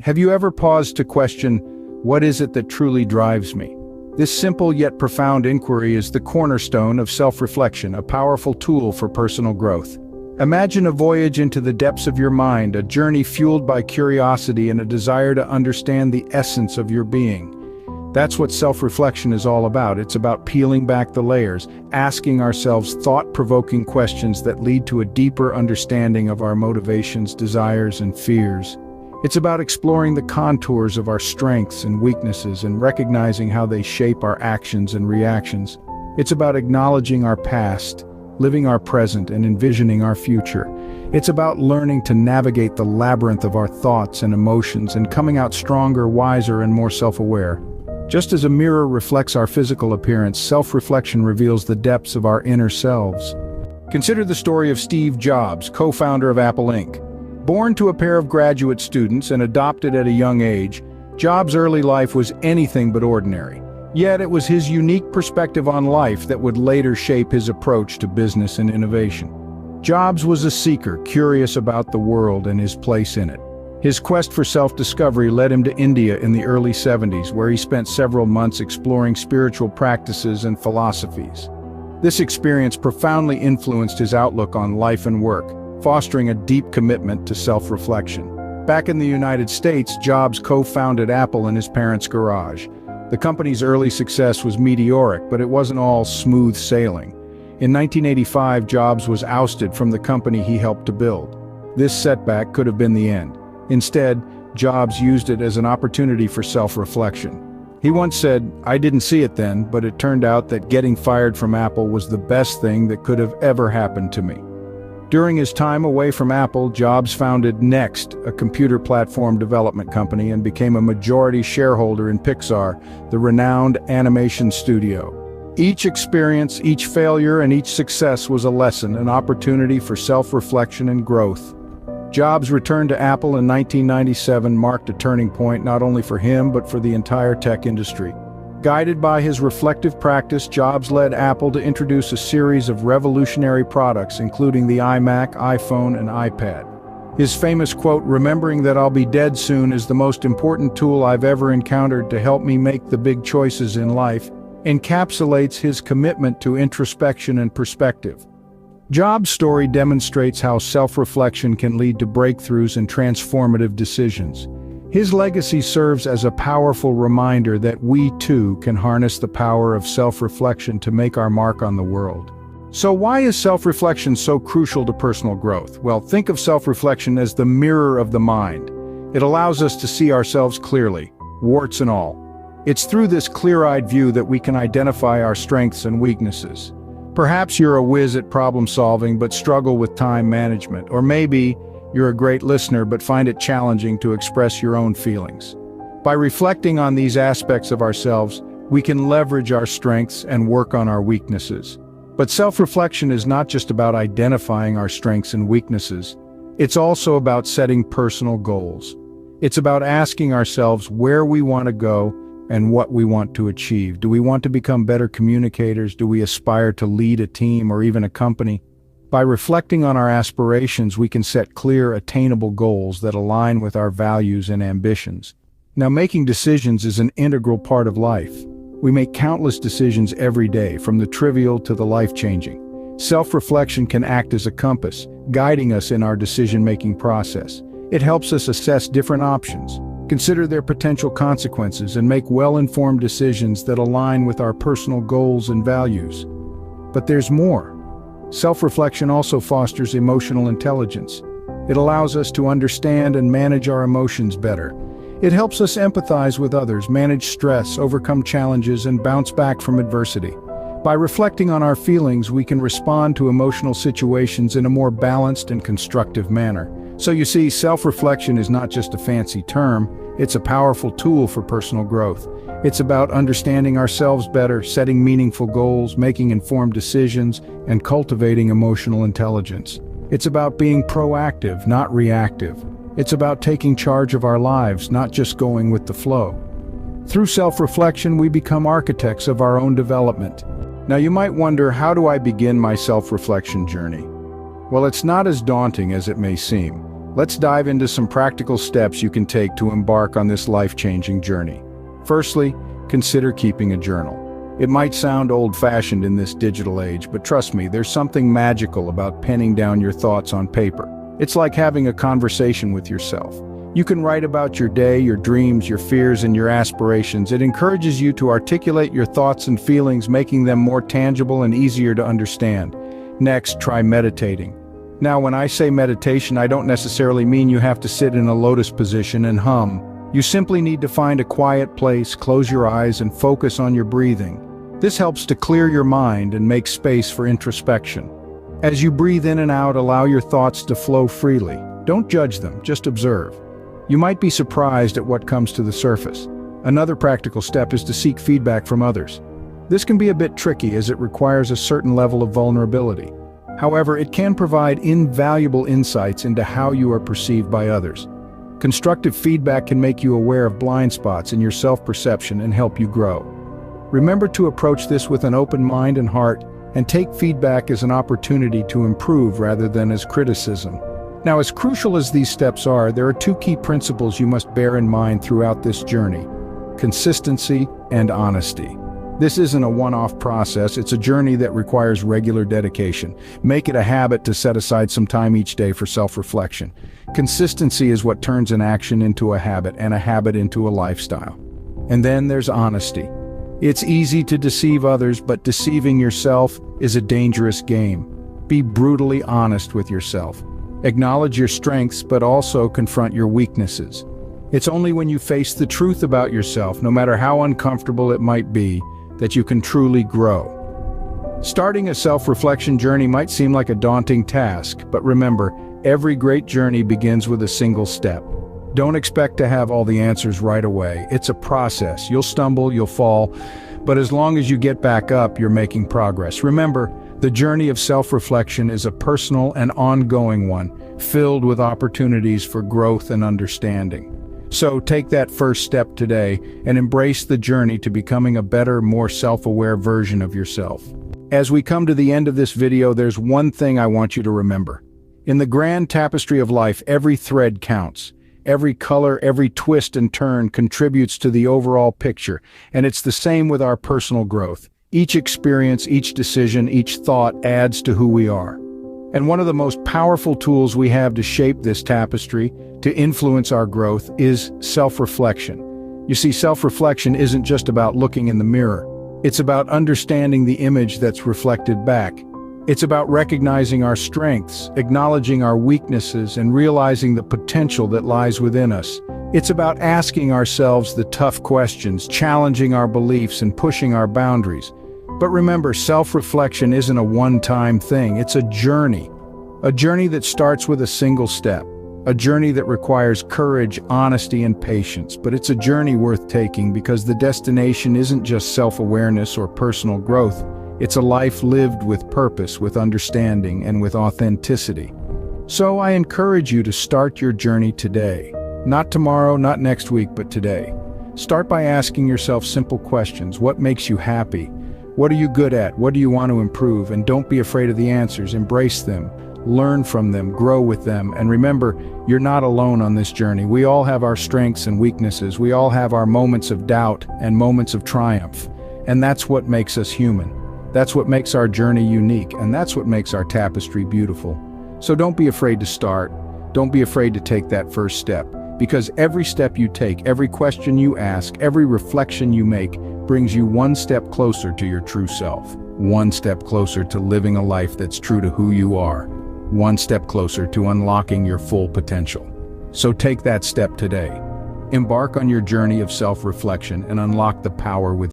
Have you ever paused to question, what is it that truly drives me? This simple yet profound inquiry is the cornerstone of self-reflection, a powerful tool for personal growth. Imagine a voyage into the depths of your mind, a journey fueled by curiosity and a desire to understand the essence of your being. That's what self-reflection is all about. It's about peeling back the layers, asking ourselves thought-provoking questions that lead to a deeper understanding of our motivations, desires, and fears. It's about exploring the contours of our strengths and weaknesses and recognizing how they shape our actions and reactions. It's about acknowledging our past, living our present, and envisioning our future. It's about learning to navigate the labyrinth of our thoughts and emotions and coming out stronger, wiser, and more self-aware. Just as a mirror reflects our physical appearance, self-reflection reveals the depths of our inner selves. Consider the story of Steve Jobs, co-founder of Apple Inc. Born to a pair of graduate students and adopted at a young age, Jobs' early life was anything but ordinary. Yet it was his unique perspective on life that would later shape his approach to business and innovation. Jobs was a seeker, curious about the world and his place in it. His quest for self-discovery led him to India in the early 70s, where he spent several months exploring spiritual practices and philosophies. This experience profoundly influenced his outlook on life and work, fostering a deep commitment to self-reflection. Back in the United States, Jobs co-founded Apple in his parents' garage. The company's early success was meteoric, but it wasn't all smooth sailing. In 1985, Jobs was ousted from the company he helped to build. This setback could have been the end. Instead, Jobs used it as an opportunity for self-reflection. He once said, "I didn't see it then, but it turned out that getting fired from Apple was the best thing that could have ever happened to me." During his time away from Apple, Jobs founded Next, a computer platform development company, and became a majority shareholder in Pixar, the renowned animation studio. Each experience, each failure, and each success was a lesson, an opportunity for self-reflection and growth. Jobs' return to Apple in 1997 marked a turning point not only for him but for the entire tech industry. Guided by his reflective practice, Jobs led Apple to introduce a series of revolutionary products, including the iMac, iPhone, and iPad. His famous quote, "Remembering that I'll be dead soon is the most important tool I've ever encountered to help me make the big choices in life," encapsulates his commitment to introspection and perspective. Jobs' story demonstrates how self-reflection can lead to breakthroughs and transformative decisions. His legacy serves as a powerful reminder that we too can harness the power of self-reflection to make our mark on the world. So why is self-reflection so crucial to personal growth? Well, think of self-reflection as the mirror of the mind. It allows us to see ourselves clearly, warts and all. It's through this clear-eyed view that we can identify our strengths and weaknesses. Perhaps you're a whiz at problem solving but struggle with time management, or maybe you're a great listener but find it challenging to express your own feelings. By reflecting on these aspects of ourselves, we can leverage our strengths and work on our weaknesses. But self-reflection is not just about identifying our strengths and weaknesses. It's also about setting personal goals. It's about asking ourselves where we want to go and what we want to achieve. Do we want to become better communicators? Do we aspire to lead a team or even a company? By reflecting on our aspirations, we can set clear, attainable goals that align with our values and ambitions. Now, making decisions is an integral part of life. We make countless decisions every day, from the trivial to the life-changing. Self-reflection can act as a compass, guiding us in our decision-making process. It helps us assess different options, consider their potential consequences, and make well-informed decisions that align with our personal goals and values. But there's more. Self-reflection also fosters emotional intelligence. It allows us to understand and manage our emotions better. It helps us empathize with others, manage stress, overcome challenges, and bounce back from adversity. By reflecting on our feelings, we can respond to emotional situations in a more balanced and constructive manner. So you see, self-reflection is not just a fancy term, it's a powerful tool for personal growth. It's about understanding ourselves better, setting meaningful goals, making informed decisions, and cultivating emotional intelligence. It's about being proactive, not reactive. It's about taking charge of our lives, not just going with the flow. Through self-reflection, we become architects of our own development. Now you might wonder, how do I begin my self-reflection journey? Well, it's not as daunting as it may seem. Let's dive into some practical steps you can take to embark on this life-changing journey. Firstly, consider keeping a journal. It might sound old-fashioned in this digital age, but trust me, there's something magical about penning down your thoughts on paper. It's like having a conversation with yourself. You can write about your day, your dreams, your fears, and your aspirations. It encourages you to articulate your thoughts and feelings, making them more tangible and easier to understand. Next, try meditating. Now, when I say meditation, I don't necessarily mean you have to sit in a lotus position and hum. You simply need to find a quiet place, close your eyes, and focus on your breathing. This helps to clear your mind and make space for introspection. As you breathe in and out, allow your thoughts to flow freely. Don't judge them, just observe. You might be surprised at what comes to the surface. Another practical step is to seek feedback from others. This can be a bit tricky as it requires a certain level of vulnerability. However, it can provide invaluable insights into how you are perceived by others. Constructive feedback can make you aware of blind spots in your self-perception and help you grow. Remember to approach this with an open mind and heart, and take feedback as an opportunity to improve rather than as criticism. Now, as crucial as these steps are, there are two key principles you must bear in mind throughout this journey: consistency and honesty. This isn't a one-off process, it's a journey that requires regular dedication. Make it a habit to set aside some time each day for self-reflection. Consistency is what turns an action into a habit and a habit into a lifestyle. And then there's honesty. It's easy to deceive others, but deceiving yourself is a dangerous game. Be brutally honest with yourself. Acknowledge your strengths, but also confront your weaknesses. It's only when you face the truth about yourself, no matter how uncomfortable it might be, that you can truly grow. Starting a self-reflection journey might seem like a daunting task, but remember, every great journey begins with a single step. Don't expect to have all the answers right away. It's a process. You'll stumble, you'll fall, but as long as you get back up, you're making progress. Remember, the journey of self-reflection is a personal and ongoing one, filled with opportunities for growth and understanding. So take that first step today and embrace the journey to becoming a better, more self-aware version of yourself. As we come to the end of this video, there's one thing I want you to remember. In the grand tapestry of life, every thread counts. Every color, every twist and turn contributes to the overall picture, and it's the same with our personal growth. Each experience, each decision, each thought adds to who we are. And one of the most powerful tools we have to shape this tapestry, to influence our growth, is self-reflection. You see, self-reflection isn't just about looking in the mirror. It's about understanding the image that's reflected back. It's about recognizing our strengths, acknowledging our weaknesses, and realizing the potential that lies within us. It's about asking ourselves the tough questions, challenging our beliefs, and pushing our boundaries. But remember, self-reflection isn't a one-time thing, it's a journey. A journey that starts with a single step. A journey that requires courage, honesty, and patience. But it's a journey worth taking because the destination isn't just self-awareness or personal growth. It's a life lived with purpose, with understanding, and with authenticity. So I encourage you to start your journey today. Not tomorrow, not next week, but today. Start by asking yourself simple questions. What makes you happy? What are you good at? What do you want to improve? And don't be afraid of the answers. Embrace them. Learn from them. Grow with them. And remember, you're not alone on this journey. We all have our strengths and weaknesses. We all have our moments of doubt and moments of triumph. And that's what makes us human. That's what makes our journey unique. And that's what makes our tapestry beautiful. So don't be afraid to start. Don't be afraid to take that first step. Because every step you take, every question you ask, every reflection you make brings you one step closer to your true self. One step closer to living a life that's true to who you are. One step closer to unlocking your full potential. So take that step today. Embark on your journey of self-reflection and unlock the power within.